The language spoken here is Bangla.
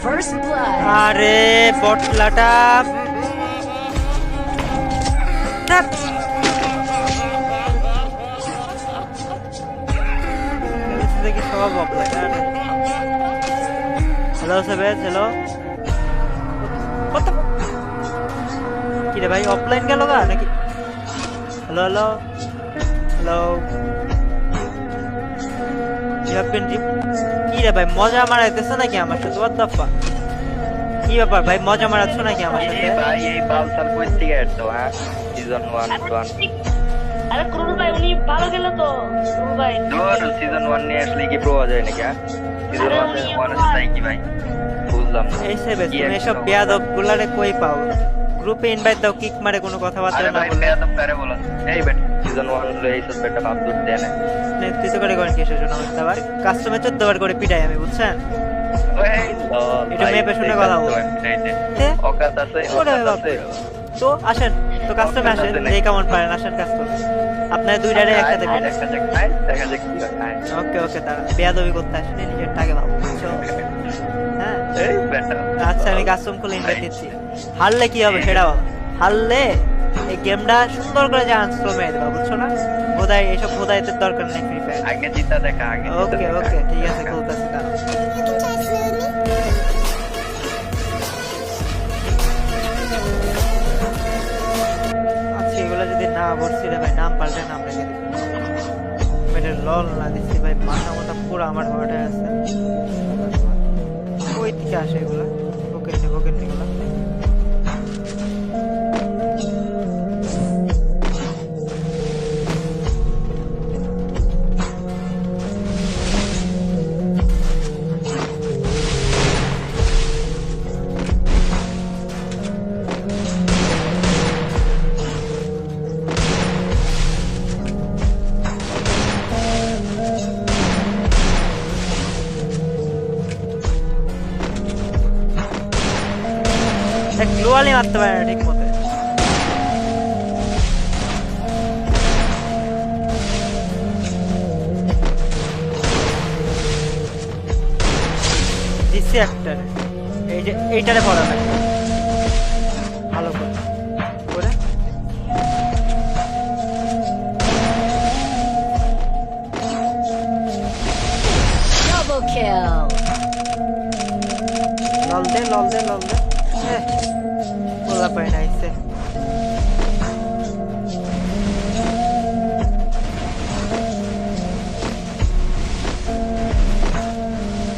First blood. আরে বটলাটা দেখি সব অফলাইন। Hello সেভেজ, hello. কি রে ভাই, অফলাইন গেল গা নাকি? হ্যালো হ্যালো হ্যালো, কি রে ভাই, মজা মারাইতেছ নাকি আমার সাথে? what the fuck? কি ব্যাপার ভাই, মজা মারাচ্ছ নাকি আমার সাথে? ভাই এই বালসাল কই থেকে আসছো? হ্যাঁ, সিজন 1 আরে ক্রুল ভাই উনি ভালো গেল তো ক্রুল ভাই। তো সিজন 1 নিয়ে আসলে কি প্রো যায় নাকি? হ্যাঁ, সিজন 1 তাই কি ভাই বুঝলাম না। এই সেভেজ, তুমি এসব বেয়াদব গুলারে কই পাও? গ্রুপে ইনভাইট দাও, কিক মারে কোনো কথাবার্তা আরে না ভাই বলে। বেয়াদব করে বলো। এই বেটা সিজন 1 লো এই সব বেটা বাপ দুধ দেয় না। নেতৃত্ব করে করেন কিসের জন্য? আবার কাস্টমে 14 বার করে পিটাই আমি, বুঝছেন? এটা মেপে শুনে কথা বল। অকাত আছে, ওরে অকাত বাপ আছে। রে। তো আসেন, তো কাস্টমে আসেন, এই কেমন পারেন, আসেন কাস্টমে। আপনার দুইটারে একসাথে পিটাই। দেখা যাক কি হয়। ওকে ওকে, তারা বেয়াদবি করতে আসেনি, নিজের টাকে ভালো, বুঝছো? হ্যাঁ এই বেটা আচ্ছা, আমি কাস্টম খুলে ইনভাইট দিচ্ছি। হারলে কি হবে সেটা বলো। হারলে এই গেমটা সুন্দর করে যে আনস্টল মেরে দেবা, বুঝছো না? বোধাই এইসব বোধাইতে দরকার নেই ফ্রি ফায়ার। আগে জিতা দেখা, আগে জিতা ওকে দেখা। ওকে, ঠিক আছে, খুলতেছি দাঁড়াও। আচ্ছা, এগুলো যদি না বলছি রে ভাই, নাম পাল্টে নাম রেখে দিবি। মেয়েটা লল না দিচ্ছি ভাই, মাথা মাথা পুরো আমার ঘরে আছে। ওই থেকে আসে এগুলা, বকেন এগুলা। গ্লোয়ালি মারতে পারে না ঠিক মতো। দিচ্ছি একটারে, এই যে এইটারে পড়া লাগবে ভালো করে করে। Double kill. লল দে লল দে লল দে। বলা পাই না, আইসে